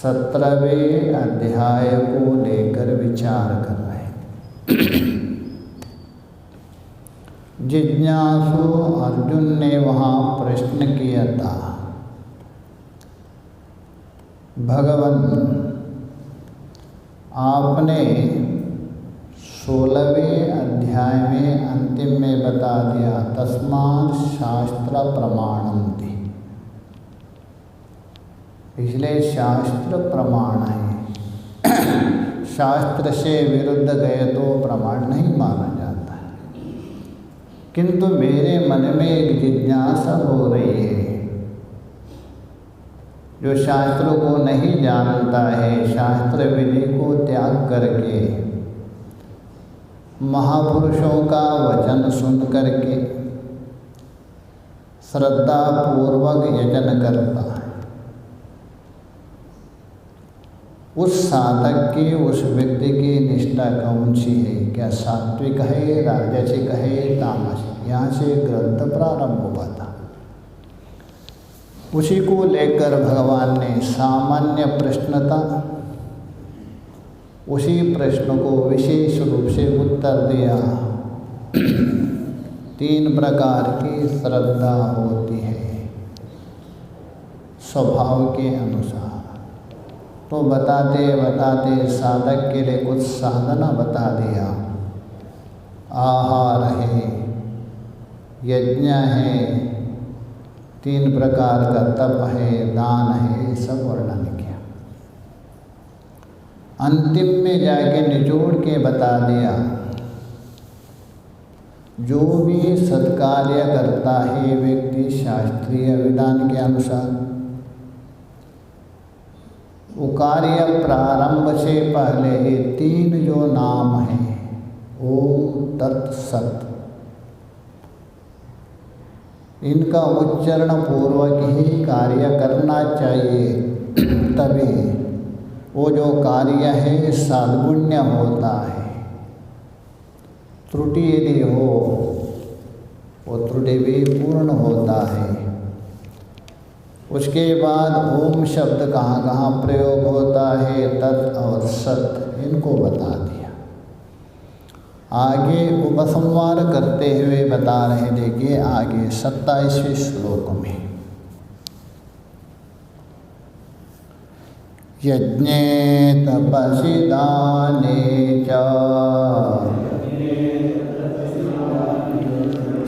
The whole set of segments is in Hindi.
17वें अध्याय को लेकर विचार कर रहे हैं। जिज्ञासु अर्जुन ने वहाँ प्रश्न किया था, भगवान आपने 16वें अध्याय में अंतिम में बता दिया तस्मात् शास्त्र प्रमाणन्ति, इसलिए शास्त्र प्रमाण है। शास्त्र से विरुद्ध गए तो प्रमाण नहीं माना जाता है। किंतु मेरे मन में एक जिज्ञासा हो रही है, जो शास्त्रों को नहीं जानता है, शास्त्र विधि को त्याग करके महापुरुषों का वचन सुन करके श्रद्धा पूर्वक यजन करता है, उस साधक की, उस व्यक्ति की निष्ठा कौन सी है? क्या सात्विक है, राजसिक है, तामसिक? यहाँ से ग्रंथ प्रारंभ हुआ था। उसी को लेकर भगवान ने सामान्य प्रश्न था, उसी प्रश्न को विशेष रूप से उत्तर दिया। 3 प्रकार की श्रद्धा होती है स्वभाव के अनुसार। तो बताते बताते साधक के लिए कुछ साधना बता दिया। आहार है, यज्ञ है, 3 प्रकार का तप है, दान है, सब वर्णन किया। अंतिम में जाके निचोड़ के बता दिया, जो भी सत्कार्य करता है व्यक्ति शास्त्रीय विधान के अनुसार, वो कार्य प्रारंभ से पहले ये 3 जो नाम हैं, ओम तत्सत, इनका उच्चारण पूर्वक ही कार्य करना चाहिए। तभी वो जो कार्य है सद्गुण्य होता है। त्रुटि यदि हो, वो त्रुटि भी पूर्ण होता है। उसके बाद ओम शब्द कहाँ कहाँ प्रयोग होता है, तत् और सत, इनको बता दिया। आगे उपसंहार करते हुए बता रहे, देखिए आगे 27वें श्लोक में, यज्ञे तपसि दाने च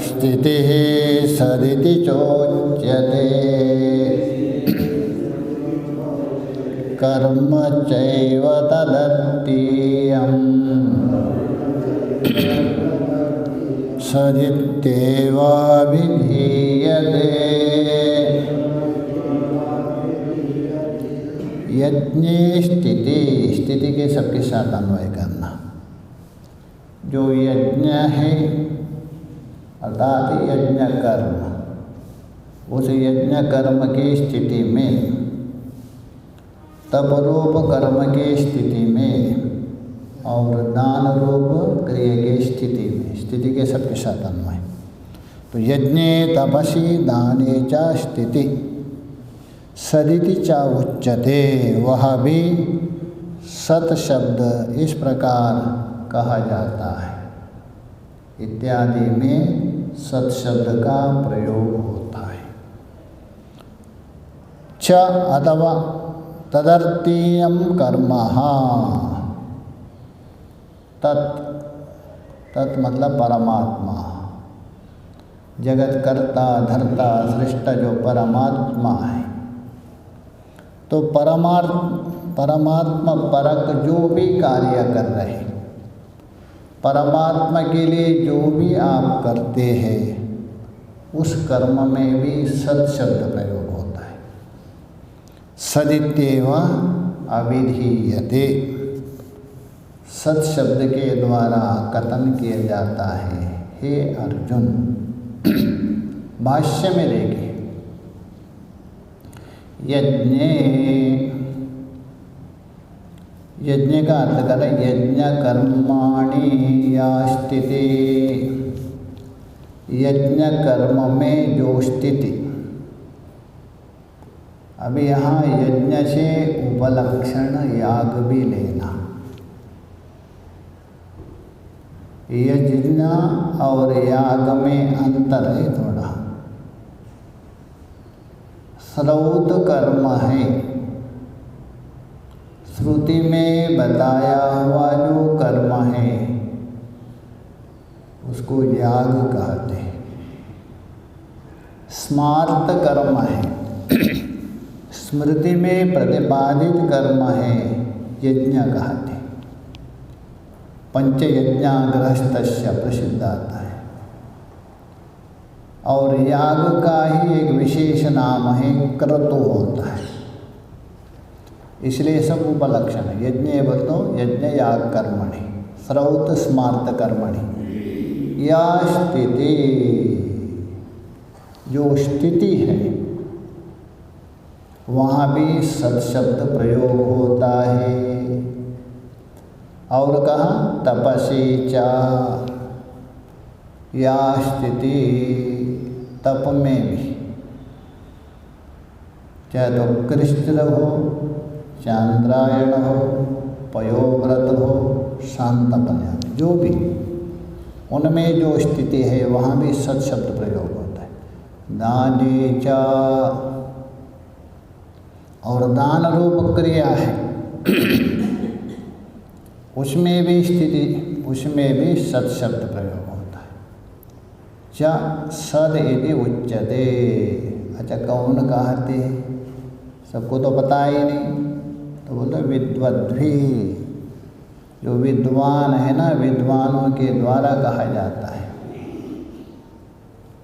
स्थितिः सदिति चोच्यते कर्म चैव तदर्थीयम् सदित्येवाभिधीयते। यज्ञे स्थिति, स्थिति के सबके साथ अन्वय करना। जो यज्ञ है अर्थात यज्ञ कर्म, उस यज्ञ कर्म की स्थिति में, तप रूप कर्म की स्थिति में और दान रूप क्रिया की स्थिति में, स्थिति के सबके साथ अन्वय। तो यज्ञे तपसि दाने च स्थिति सदिति च उच्यते, वह भी सत शब्द इस प्रकार कहा जाता है। इत्यादि में सत शब्द का प्रयोग होता है। च अथवा तदर्थीयं कर्म, तत् मतलब परमात्मा, जगत कर्ता धर्ता सृष्टा जो परमात्मा है। तो परमात्मा परक जो भी कार्य कर रहे, परमात्मा के लिए जो भी आप करते हैं, उस कर्म में भी सत शब्द प्रयोग होता है। सदित्येव अभिधीयते, सत शब्द के द्वारा कथन किया जाता है। हे अर्जुन, भाष्य में देखिए, यज्ञ का अर्थ करें यज्ञ कर्माणि या स्थिति, यज्ञ कर्म में जो स्थिति। अभी यहाँ यज्ञ से उपलक्षण याग भी लेना। यज्ञ और याग में अंतर है थोड़ा। श्रौत कर्म है, श्रुति में बताया हुआ जो कर्म है उसको याग कहते हैं। स्मार्त कर्म है, स्मृति में प्रतिपादित कर्म है, यज्ञ कहते हैं। पंचयज्ञाग्रहस्तस्य प्रसिद्ध आता है। और याग का ही एक विशेष नाम है क्रतु होता है, इसलिए सब उपलक्षण है। यज्ञ बतो यज्ञ याग कर्मणि, श्रौत स्मार्त कर्मणि, या स्थिति जो स्थिति है, वहाँ भी सत शब्द प्रयोग होता है। और कहा तपसी चा, या स्थिति तप में भी, चाहे तो कृष्ण हो, चांद्रायण हो, पयोव्रत हो, शांतपन, जो भी उनमें जो स्थिति है वहाँ भी सत शब्द प्रयोग होता है। दाने चा, और दान रूप क्रिया है उसमें भी स्थिति, उसमें भी सत शब्द प्रयोग होता है। चा सद यदि उच्यते, अच्छा कौन कहते, सबको तो पता ही नहीं, तो बोलते विद्वद्भी, जो विद्वान है ना, विद्वानों के द्वारा कहा जाता है,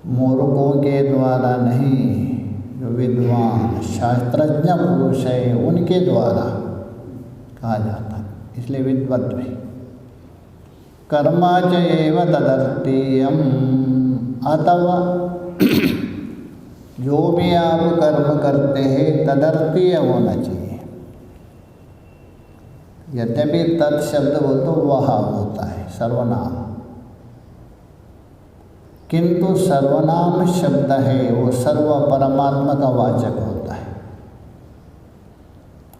मूर्खों के द्वारा नहीं। जो विद्वान शास्त्रज्ञ पुरुष है उनके द्वारा कहा जाता है, इसलिए विद्वद्भी। कर्मा च एव तदर्थीयम, अथवा जो भी आप कर्म करते हैं तदर्थीय होना चाहिए। यद्यपि तत्शब्द बोल तो वह होता है सर्वनाम, किंतु सर्वनाम शब्द है वो सर्व परमात्मा का वाचक होता है,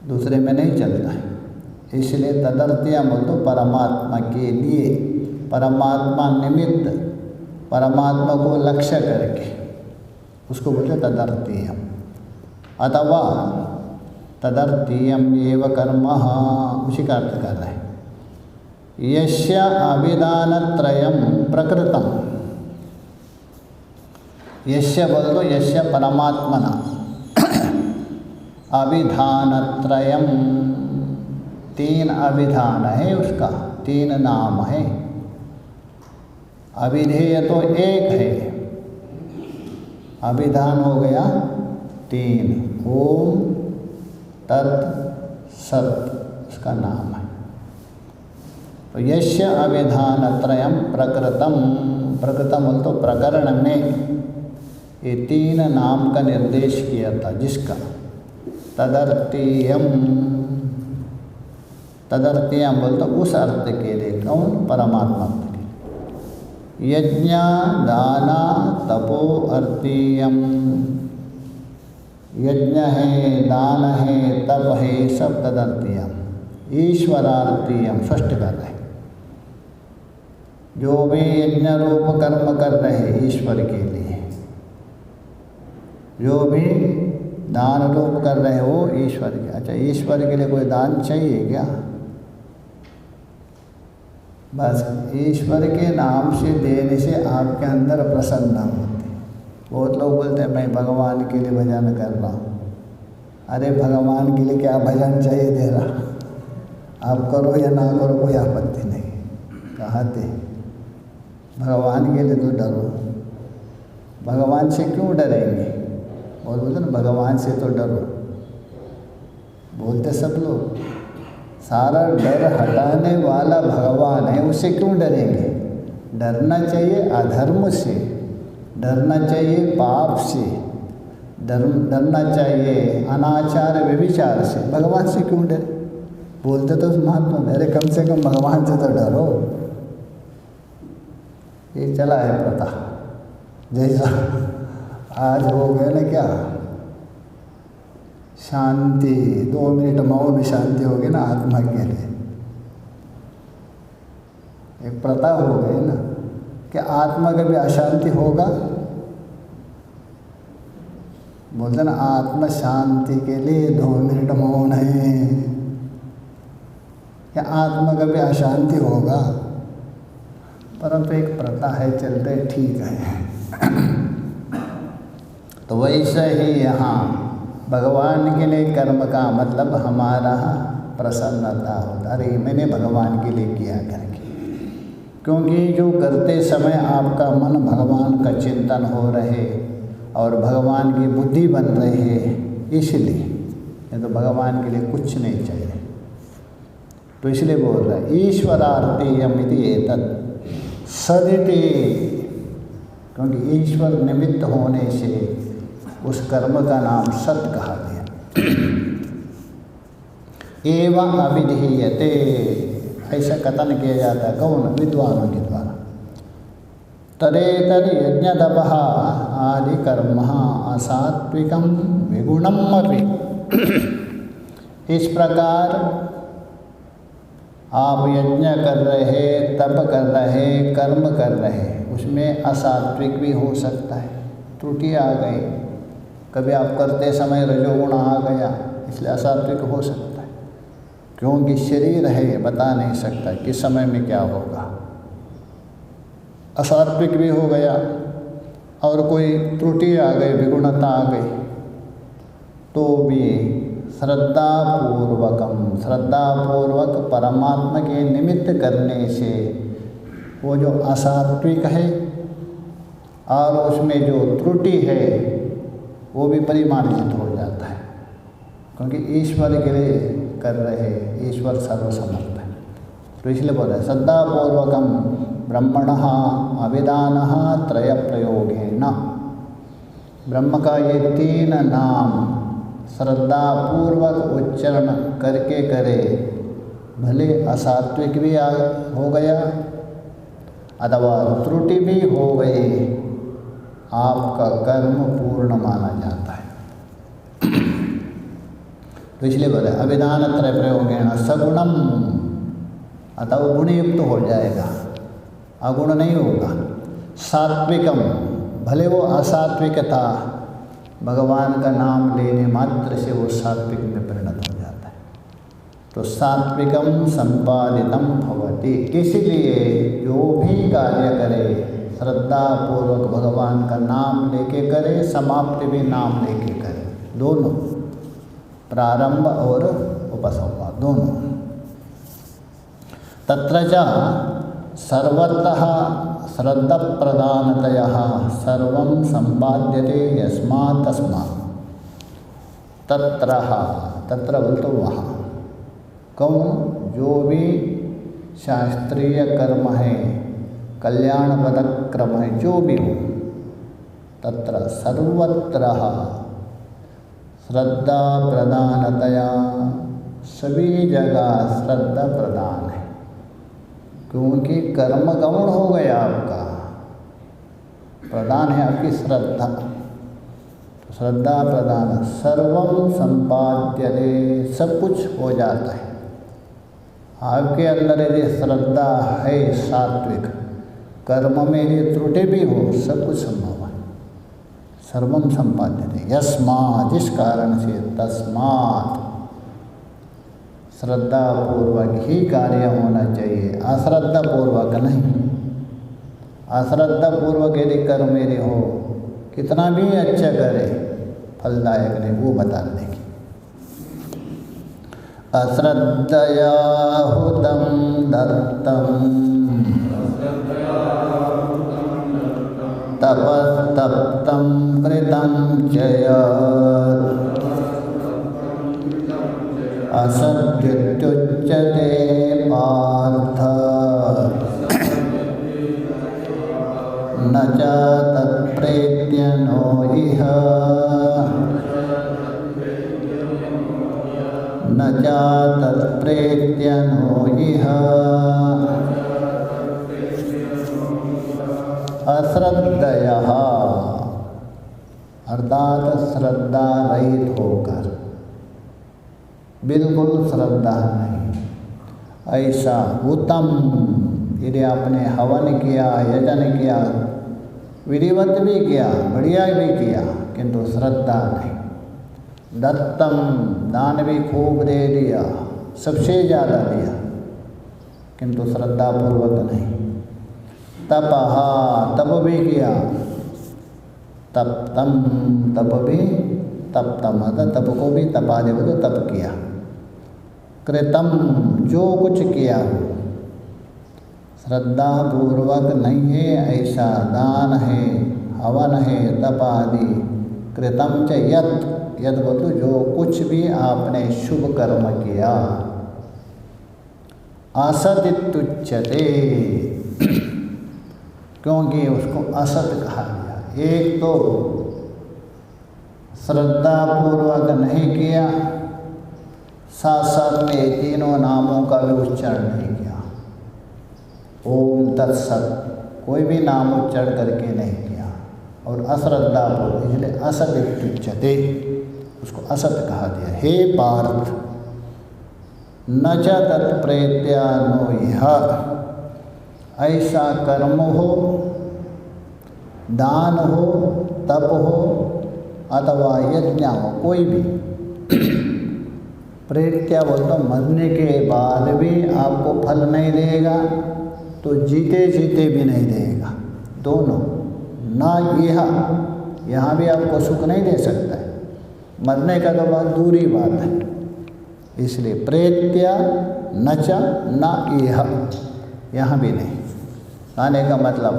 दूसरे में नहीं चलता है। इसलिए तदर्थीय बोल तो परमात्मा के लिए, परमात्मा निमित्त, परमात्मा को लक्ष्य करके उसको बोलते तदर्थीयम। अथवा तदर्थीयम एव कर्म, उसी का अर्थ कर रहे हैं। यस्य अभिधानत्रयम प्रकृतम, यस्य बोल दो, यस्य परमात्मना, अभिधानत्रयम, तीन अभिधान है उसका, तीन नाम है। अभिधेय तो एक है, अभिधान हो गया तीन, ओम तत् सत उसका नाम है। तो यस्य अभिधानत्रयम प्रकृतम, प्रकृतम बोल तो प्रकरण में ये तीन नाम का निर्देश किया था जिसका। तदर्थीयम, तदर्थीयम बोल तो उस अर्थ के लिए, कौन, परमात्मा के लिए। यज्ञ दाना तपो अर्थीयम, यज्ञ है, दान है, तप है, सब तदर्थीयम। ईश्वरार्थीयम, स्पष्ट कर रहे, जो भी यज्ञ रूप कर्म कर रहे ईश्वर के लिए, जो भी दान रूप कर रहे हो ईश्वर के। अच्छा, ईश्वर के लिए कोई दान चाहिए क्या? बस ईश्वर के नाम से देने से आपके अंदर प्रसन्नता होती। बहुत लोग बोलते हैं मैं भगवान के लिए भजन कर रहा हूँ। अरे भगवान के लिए क्या भजन चाहिए दे रहा, आप करो या ना करो कोई आपत्ति नहीं। कहते भगवान के लिए तो डरो। भगवान से क्यों डरेंगे? और बोलते ना भगवान से तो डरो, बोलते सब लोग। सारा डर हटाने वाला भगवान है, उससे क्यों डरेंगे? डरना चाहिए अधर्म से, डरना चाहिए पाप से, डरना चाहिए अनाचार व्यभिचार से। भगवान से क्यों डरे? बोलते तो महात्मा, अरे कम से कम भगवान से तो डरो। ये चला है प्रथा, जैसा आज हो गया ना क्या शांति, 2 मिनट मौन में शांति हो गई ना आत्मा के लिए। एक प्रथा हो गई ना कि आत्मा का भी अशांति होगा। बोलते ना आत्मा शांति के लिए 2 मिनट मौन है, क्या आत्मा का भी अशांति होगा? परंतु एक प्रथा है, चलते ठीक है। तो वैसे ही यहाँ भगवान के लिए कर्म का मतलब हमारा प्रसन्नता होता। अरे मैंने भगवान के लिए किया करके, क्योंकि जो करते समय आपका मन भगवान का चिंतन हो रहे और भगवान की बुद्धि बन रही है, इसलिए नहीं तो भगवान के लिए कुछ नहीं चाहिए। तो इसलिए बोल रहा है ईश्वरार्थीयमिति एतत् सदिति, क्योंकि ईश्वर निमित्त होने से उस कर्म का नाम सत कहा गया। एवं अविधीयते, ऐसा कथन किया जाता है कौन? विद्वानों के द्वारा। तदेतर यज्ञतपः आदि कर्म असात्विकं विगुणम अपि। इस प्रकार आप यज्ञ कर रहे, तप कर रहे, कर्म कर रहे, उसमें असात्विक भी हो सकता है, त्रुटि आ गई, कभी आप करते समय रजोगुण आ गया, इसलिए असात्विक हो सकता है। क्योंकि शरीर है, बता नहीं सकता किस समय में क्या होगा, असात्विक भी हो गया। और कोई त्रुटि आ गई, विगुणता आ गई, तो भी श्रद्धापूर्वक परमात्मा के निमित्त करने से वो जो असात्विक है और उसमें जो त्रुटि है वो भी परिमार्जित हो जाता है, क्योंकि ईश्वर के लिए कर रहे, ईश्वर सर्वसमर्थ है। तो इसलिए बोल रहे श्रद्धापूर्वकम ब्रह्मणः अभिधानः त्रय प्रयोगेन। ब्रह्म का ये 3 नाम श्रद्धापूर्वक उच्चारण करके करे, भले असात्विक भी हो गया अथवा त्रुटि भी हो गई, आपका कर्म पूर्ण माना जाता है। तो इसलिए बोले अभिधान त्रय प्रयोगेण सगुणम, अतः गुणयुक्त हो जाएगा, अगुण नहीं होगा। सात्विकम, भले वो असात्विक था, भगवान का नाम लेने मात्र से वो सात्विक में परिणत हो जाता है। तो सात्विकम संपादितम भवति। इसलिए जो भी कार्य करे श्रद्धापूर्वक भगवान का नाम लेके करे, समाप्ति भी नाम लेके करे, दोनों, प्रारंभ और उपसंहार दोनों। तत्र च सर्वतः श्रद्धाप्रधानतया सर्वं संपाद्यते यस्मात् तस्मात्। तत्र बोल तो वहाँ, कौन? जो भी शास्त्रीय कर्म है, कल्याणपदक क्रम है, जो भी हो, तत्र सर्वत्र श्रद्धा प्रधानतया, सभी जगह श्रद्धा प्रधान है, क्योंकि कर्म गौण हो गया आपका, प्रधान है आपकी श्रद्धा। श्रद्धा प्रधान, सर्वम संपाद्यते, सब कुछ हो जाता है। आपके अंदर यदि श्रद्धा है सात्विक, कर्म में यदि त्रुटि भी हो, सब कुछ संभव है। सर्वम संपाद्यते यस्मात्, जिस कारण से, तस्मात्, श्रद्धापूर्वक ही कार्य होना चाहिए, अश्रद्धापूर्वक नहीं। अश्रद्धापूर्वक यदि कर्म यदि हो, कितना भी अच्छा करे, फलदायक नहीं, वो बता देंगे। अश्रद्धया हुतं दत्तं तपस्तप्तं कृतं च यत् असद्युच्यते पार्थ न च तत्प्रेत्य नो इह, न च तत्प्रेत्य नो इह। अश्रद्धयः अर्थात श्रद्धा रहित होकर, बिल्कुल श्रद्धा नहीं, ऐसा उत्तम, यदि आपने हवन किया, यजन किया, विधिवत भी किया, बढ़िया भी किया, किंतु श्रद्धा नहीं, दत्तम, दान भी खूब दे दिया, सबसे ज़्यादा दिया, किंतु श्रद्धापूर्वक नहीं। तपः, तप भी किया, तप्तम, तप भी, तप्तम, तप को भी तपा दे, तो तप किया। कृतम, जो कुछ किया श्रद्धापूर्वक नहीं है, ऐसा दान है, हवन है, तप आदि। कृतम च यत्, यद बोलो जो कुछ भी आपने शुभ कर्म किया। असदित्युच्यते, क्योंकि उसको असत कहा गया। एक तो श्रद्धापूर्वक नहीं किया, साथ साथ में तीनों नामों का भी उच्चारण नहीं किया। ओम तत्सत कोई भी नाम उच्चारण करके नहीं किया। और अश्रद्धापूर्वक, इसलिए असत इत्युच्यते, उसको असत कहा दिया। हे पार्थ न च तत्प्रेत्या नो यह, ऐसा कर्म हो, दान हो, तप हो अथवा यज्ञ हो, कोई भी प्रेत्या बोलता मरने के बाद भी आपको फल नहीं देगा तो जीते जीते भी नहीं देगा, दोनों। ना यहाँ भी आपको सुख नहीं दे सकता है, मरने का तो बहुत दूरी बात है। इसलिए प्रेत्या न च न यहाँ भी नहीं। कहने का मतलब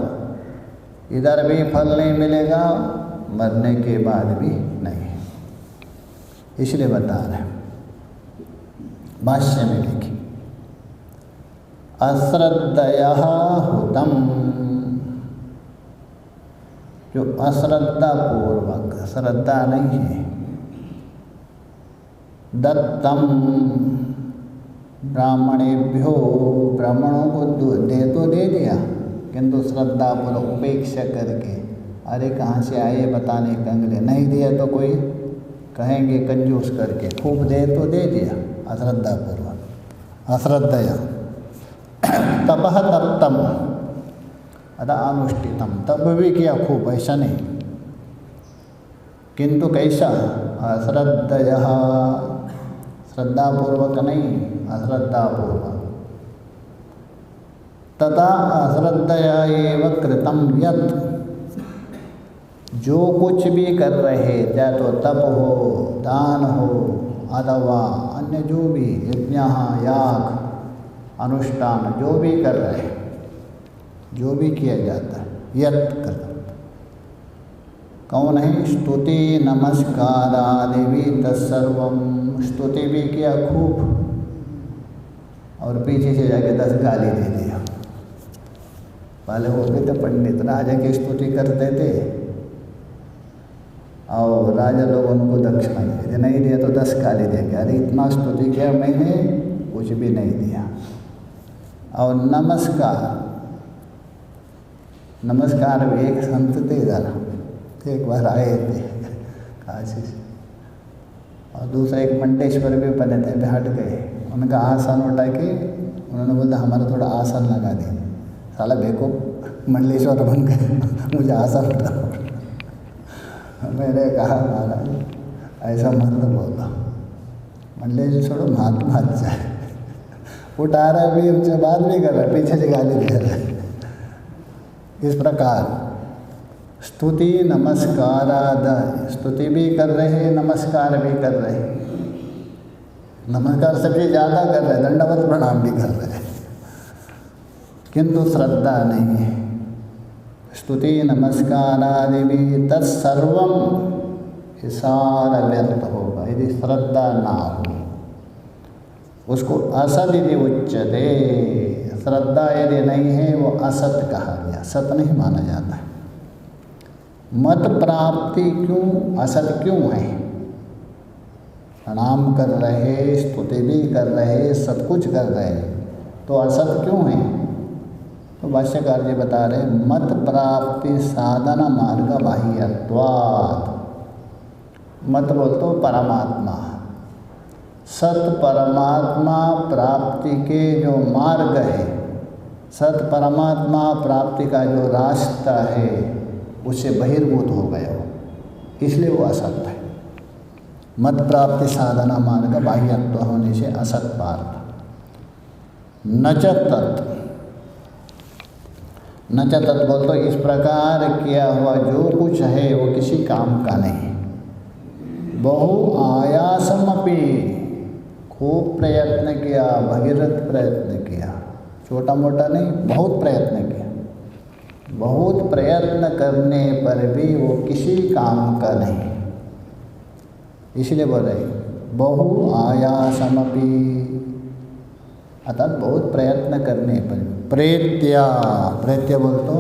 इधर भी फल नहीं मिलेगा, मरने के बाद भी नहीं। इसलिए बता रहे हैं, भाष्य में लिखी अश्रद्धया हुतम, जो अश्रद्धा पूर्वक, श्रद्धा नहीं है, दत्तम ब्राह्मणेभ्यो, ब्राह्मणों को तो दे दिया, किंतु श्रद्धा पूर्वक उपेक्षा करके, अरे कहाँ से आए बताने कंगले, नहीं दिया तो कोई कहेंगे कंजूस करके, खूब दे तो दे दिया, अश्रद्धा पूर्वक, अश्रद्धया। तपः तप्तम अतः अनुष्ठितम, तप भी किया खूब, ऐसा नहीं, किंतु कैसा, अश्रद्धया, श्रद्धापूर्वक नहीं, अश्रद्धापूर्वक। तथा अश्रद्धया एव कृतम यत्, जो कुछ भी कर रहे, चाहे तो तप हो, दान हो अथवा अन्य जो भी यज्ञ, याग, अनुष्ठान जो भी कर रहे, जो भी किया जाता है, यत् कृतम कौन है, स्तुति नमस्कार आदि भी तत्सर्वम, स्तुति भी किया खूब और पीछे से जाके 10 गाली दे दिया। पहले वो भी तो पंडित राजा की स्तुति करते थे और राजा लोग उनको दक्षिणा देते, नहीं दिया तो 10 गाली देंगे, अरे इतना स्तुति किया मैंने, कुछ भी नहीं दिया। और नमस्कार भी, एक संत थे इधर, एक बार आए थे काशी से, और दूसरा एक मंडेश्वर भी बने थे, वे हट गए, उनका आसन उठा के उन्होंने बोला हमारा थोड़ा आसन लगा दे, साला बेको मंडलेश्वर बन गए, मुझे आसन उठा। मैंने कहा महाराज ऐसा मत बोला, मंडलेश्वर महात्मा अच्छा है, उठा रहा भी, उनसे बात भी कर रहा, पीछे से गाली दे रहा है। इस प्रकार स्तुति नमस्कार, स्तुति भी कर रहे, नमस्कार भी कर रहे, नमस्कार सबसे ज़्यादा कर रहे, दंडवत प्रणाम भी कर रहे, किंतु श्रद्धा नहीं है। स्तुति नमस्कार आदि भी तत्सर्वम, सारा व्यर्थ होगा यदि श्रद्धा ना हो। उसको असत यदि उच्यते, श्रद्धा यदि नहीं है वो असत कहा गया, सत नहीं माना जाता है। मत प्राप्ति क्यों असत क्यों है, प्रणाम कर रहे, स्तुति भी कर रहे, सब कुछ कर रहे, तो असत क्यों है? तो भाष्यकार जी बता रहे, मत प्राप्ति साधन मार्ग बाह्यत्वात्, मत बोल तो परमात्मा, सत परमात्मा प्राप्ति के जो मार्ग है, सत परमात्मा प्राप्ति का जो रास्ता है उससे बहिर्भूत हो गया हो, इसलिए वो असत है। मत प्राप्ति साधना मार्ग बाह्यत्व होने से असत पार्थ। न च तत्, न च तत् बोल तो इस प्रकार किया हुआ जो कुछ है वो किसी काम का नहीं। बहु आयासमपि, खूब प्रयत्न किया, भगीरथ प्रयत्न किया, छोटा मोटा नहीं, बहुत प्रयत्न किया, बहुत प्रयत्न करने पर भी वो किसी काम का नहीं, इसलिए बोल रहे बहु आयासमपि, अर्थात बहुत प्रयत्न करने पर। प्रेत्या, प्रेत्या बोल तो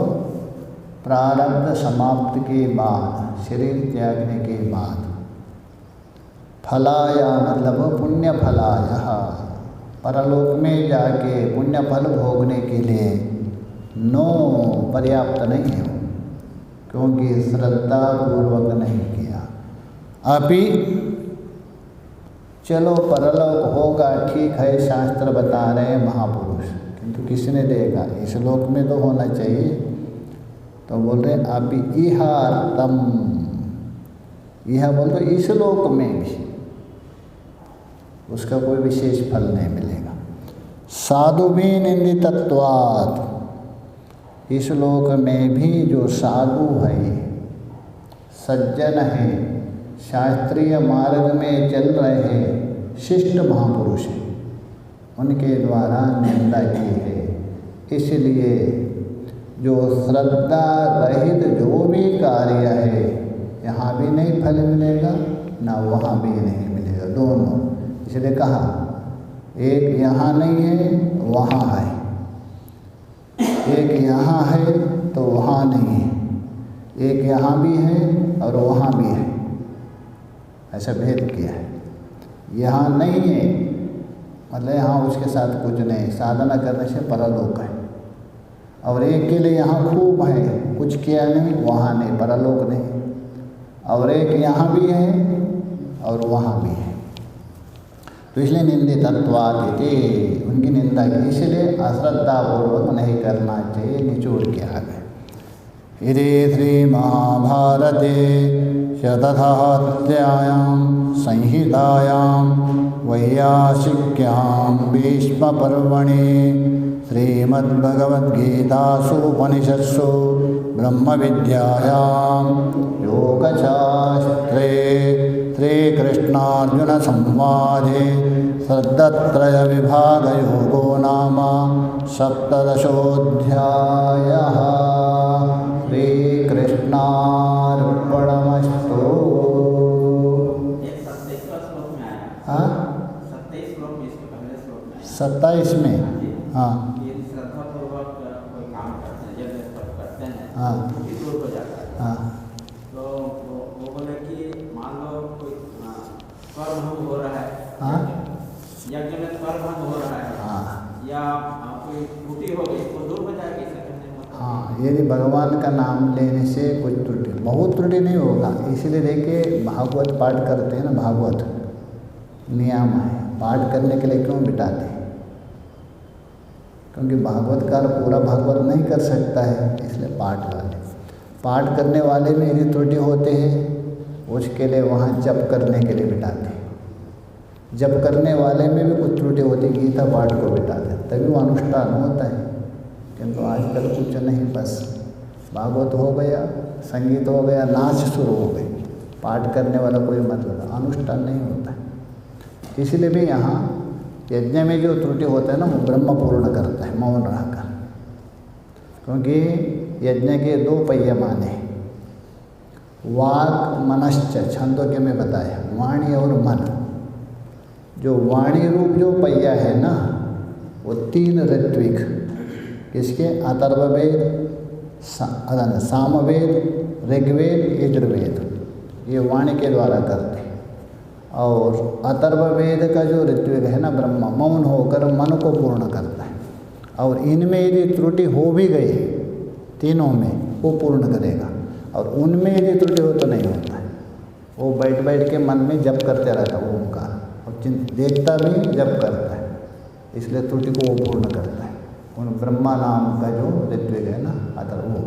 प्रारब्ध समाप्त के बाद, शरीर त्यागने के बाद, फलाया मतलब पुण्य फलाय, परलोक में जाके पुण्य फल भोगने के लिए नो पर्याप्त नहीं है, क्योंकि श्रद्धा पूर्वक नहीं किया। अभी चलो परलोक होगा, ठीक है, शास्त्र बता रहे हैं महापुरुष, किंतु किसने देगा, इस लोक में तो होना चाहिए। तो बोल रहे अभी इहार्थम, यह बोल रहे इस लोक में भी उसका कोई विशेष फल नहीं मिलेगा। साधु भी निंदितत्वात्, इस लोक में भी जो साधु है, सज्जन है, शास्त्रीय मार्ग में चल रहे हैं, शिष्ट महापुरुष हैं, उनके द्वारा निंदा की है। इसलिए जो श्रद्धा रहित जो भी कार्य है, यहाँ भी नहीं फल मिलेगा ना वहाँ भी नहीं मिलेगा, दोनों। इसलिए कहा एक यहाँ नहीं है वहाँ है, एक यहाँ है तो वहाँ नहीं है, एक यहाँ भी है और वहाँ भी है, ऐसा भेद किया है। यहाँ नहीं है मतलब यहाँ उसके साथ कुछ नहीं, साधना करने से परलोक है, और एक के लिए यहाँ खूब है, कुछ किया नहीं, वहाँ नहीं, परलोक नहीं, और एक यहाँ भी है और वहाँ भी है। तो इसलिए निंदितत्वात् इति, उनकी निंदा की, इसलिए अश्रद्धापूर्वक नहीं करना चाहिए, निचोड़ के आ गए। इति श्रीमहाभारते शतधात्यायां संहितायां वैयासिक्यां भीष्मपर्वणि श्रीमद्भगवद्गीतासु उपनिषत्सु ब्रह्मविद्यायां योगशास्त्रे श्रीकृष्णार्जुनसंवादे श्रद्धात्रयविभागयोगो नाम सप्तदशोऽध्यायः। श्रीकृष्णार्पणमस्तु। हाँ 27 में, हाँ हाँ हाँ, तो वो बोले कि मान लो कोई स्वर भंग हो रहा है, हाँ यज्ञ में स्वर भंग हो रहा है, हाँ या कोई त्रुटि हो गई, वो दूर हो जाएगी। हाँ, यदि भगवान का नाम लेने से कुछ त्रुटि, बहुत त्रुटि नहीं होगा। इसलिए देखिए भागवत पाठ करते हैं ना, भागवत नियम है, पाठ करने के लिए क्यों बिठाते हैं? क्योंकि भागवतकार पूरा भागवत नहीं कर सकता है, इसलिए पाठ करने वाले में यदि त्रुटि होते हैं उसके लिए वहाँ जप करने के लिए बिठाते हैं। जप करने वाले में भी कुछ त्रुटि होती है, गीता पाठ को बिठाते हैं, तभी वो अनुष्ठान होता है। किंतु आजकल कुछ नहीं, बस भागवत हो गया, संगीत हो गया, नाच शुरू हो गई, पाठ करने वाला कोई मतलब अनुष्ठान नहीं होता है। इसलिए भी यहाँ यज्ञ में जो त्रुटि होता है ना, वो ब्रह्म पूर्ण करता है मौन रहकर, क्योंकि यज्ञ के 2 पहिये माने, वाक् मनश्च, छंदोग्य में बताया, वाणी और मन। जो वाणी रूप जो पहिया है ना, वो 3 ऋत्विक, किसके? अथर्ववेद, सामवेद, ऋग्वेद, यजुर्वेद, ये वाणी के द्वारा करते हैं। और अथर्ववेद का जो ऋत्विक है ना ब्रह्मा, मौन होकर मन को पूर्ण करता है, और इनमें यदि त्रुटि हो भी गई तीनों में, वो पूर्ण करेगा, और उनमें यदि त्रुटि हो तो नहीं होता है। वो बैठ के मन में जप करते रहता है ओमकार, और देखता भी जप करता है, इसलिए त्रुटि को वो पूर्ण करता है। उन ब्रह्मा नाम का जो ऋत्विक है ना अथर्व, वो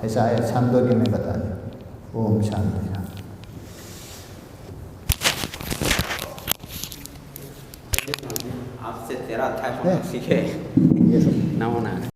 ऐसा है, छांदोग्य में बता दें। ओम शांति। आपसे 13 अध्याय सीखे। नमो नारायण।